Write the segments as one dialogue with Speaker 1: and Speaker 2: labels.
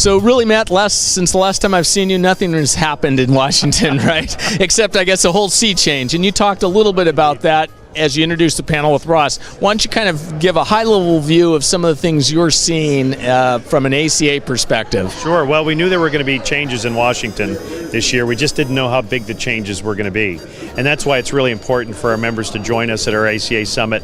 Speaker 1: So really, Matt, since the last time I've seen you, nothing has happened in Washington, right? Except, I guess, a whole sea change. And you talked a little bit about that as you introduced the panel with Ross. Why don't you kind of give a high-level view of some of the things you're seeing from an ACA perspective?
Speaker 2: Sure. Well, we knew there were going to be changes in Washington this year. We just didn't know how big the changes were going to be. And that's why it's really important for our members to join us at our ACA Summit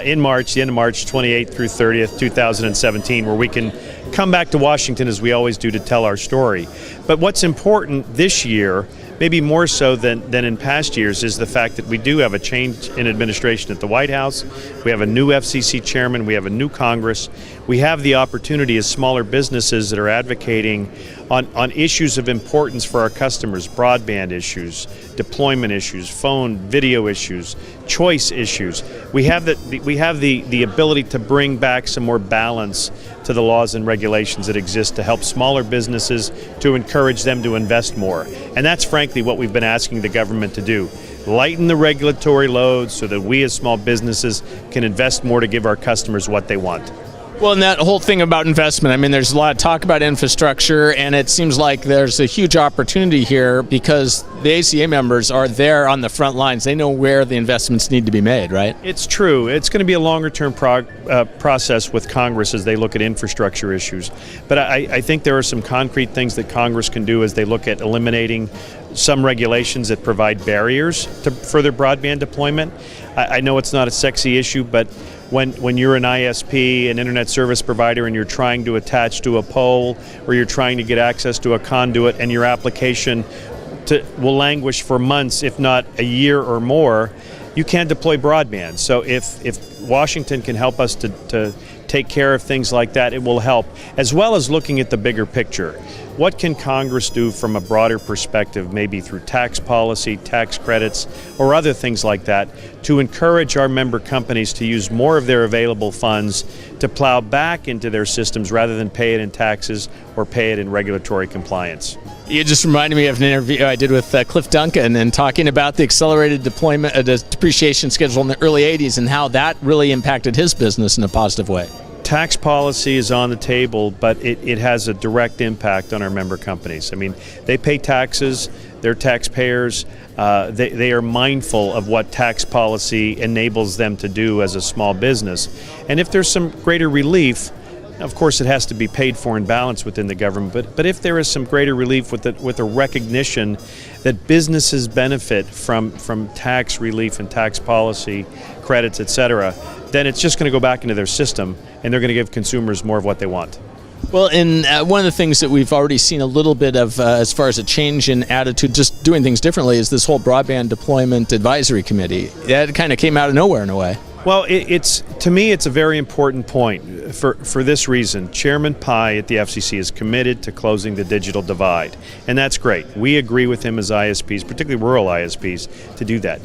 Speaker 2: in March, the end of March 28th through 30th, 2017, where we can come back to Washington as we always do to tell our story. But what's important this year, maybe more so than in past years, is the fact that we do have a change in administration at the White House. We have a new FCC chairman. We have a new Congress. We have the opportunity as smaller businesses that are advocating on issues of importance for our customers, broadband issues, deployment issues, phone, video issues, choice issues. We have the ability to bring back some more balance to the laws and regulations that exist to help smaller businesses, to encourage them to invest more. And that's frankly what we've been asking the government to do. Lighten the regulatory load so that we as small businesses can invest more to give our customers what they want.
Speaker 1: Well, and that whole thing about investment, I mean, there's a lot of talk about infrastructure, and it seems like there's a huge opportunity here because the ACA members are there on the front lines. They know where the investments need to be made, right?
Speaker 2: It's true. It's going to be a longer-term process with Congress as they look at infrastructure issues. But I think there are some concrete things that Congress can do as they look at eliminating some regulations that provide barriers to further broadband deployment. I know it's not a sexy issue, but when you're an ISP, an internet service provider, and you're trying to attach to a pole or you're trying to get access to a conduit and your application will languish for months, if not a year or more, you can't deploy broadband. So if Washington can help us to take care of things like that, it will help, as well as looking at the bigger picture. What can Congress do from a broader perspective, maybe through tax policy, tax credits, or other things like that, to encourage our member companies to use more of their available funds to plow back into their systems rather than pay it in taxes or pay it in regulatory compliance?
Speaker 1: You just reminded me of an interview I did with Cliff Duncan and talking about the accelerated deployment, the depreciation schedule in the early 80s and how that really impacted his business in a positive way.
Speaker 2: Tax policy is on the table, but it has a direct impact on our member companies. I mean, they pay taxes, they're taxpayers, they are mindful of what tax policy enables them to do as a small business. And if there's some greater relief, of course it has to be paid for and balanced within the government, but if there is some greater relief with a recognition that businesses benefit from tax relief and tax policy, credits, etc., then it's just going to go back into their system and they're going to give consumers more of what they want.
Speaker 1: Well, and one of the things that we've already seen a little bit of as far as a change in attitude, just doing things differently, is this whole Broadband Deployment Advisory Committee. That kind of came out of nowhere in a way.
Speaker 2: Well, to me, it's a very important point for this reason. Chairman Pai at the FCC is committed to closing the digital divide, and that's great. We agree with him as ISPs, particularly rural ISPs, to do that.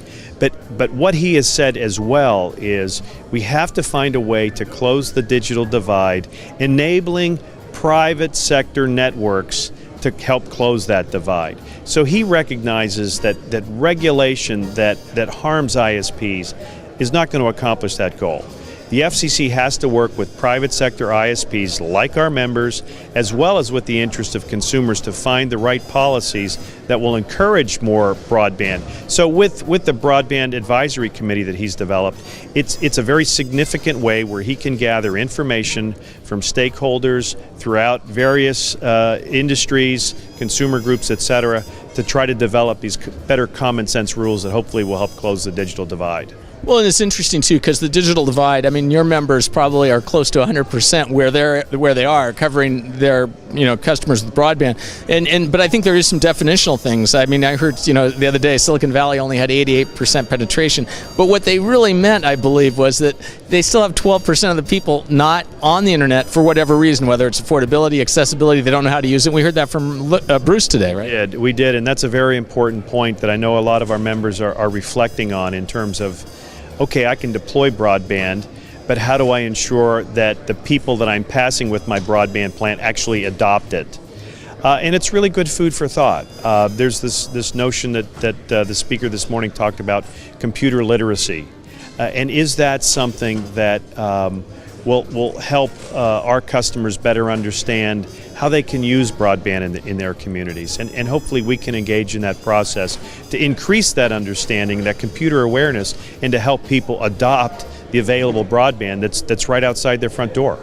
Speaker 2: But what he has said as well is we have to find a way to close the digital divide, enabling private sector networks to help close that divide. So he recognizes that regulation that harms ISPs is not going to accomplish that goal. The FCC has to work with private sector ISPs like our members, as well as with the interest of consumers, to find the right policies that will encourage more broadband. So with the Broadband Advisory Committee that he's developed, it's a very significant way where he can gather information from stakeholders throughout various industries, consumer groups, etc., to try to develop these better common sense rules that hopefully will help close the digital divide.
Speaker 1: Well, and it's interesting too, because the digital divide, I mean, your members probably are close to 100% where they are, covering their customers with broadband. But I think there is some definitional things. I mean, I heard the other day Silicon Valley only had 88% penetration, but what they really meant, I believe, was that they still have 12% of the people not on the internet for whatever reason, whether it's affordability, accessibility, they don't know how to use it. We heard that from Bruce today, right?
Speaker 2: We did, and that's a very important point that I know a lot of our members are reflecting on in terms of, okay, I can deploy broadband, but how do I ensure that the people that I'm passing with my broadband plan actually adopt it? And it's really good food for thought. There's this notion that the speaker this morning talked about, computer literacy. And is that something that will help our customers better understand how they can use broadband in their communities. And hopefully we can engage in that process to increase that understanding, that computer awareness, and to help people adopt the available broadband that's right outside their front door.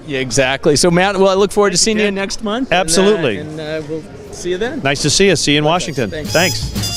Speaker 1: Yeah, exactly. So, Matt, well, I look forward to seeing you next month.
Speaker 2: Absolutely.
Speaker 1: And we'll see you then.
Speaker 2: Nice to see you. See you in Washington.
Speaker 1: Thanks.
Speaker 2: Thanks.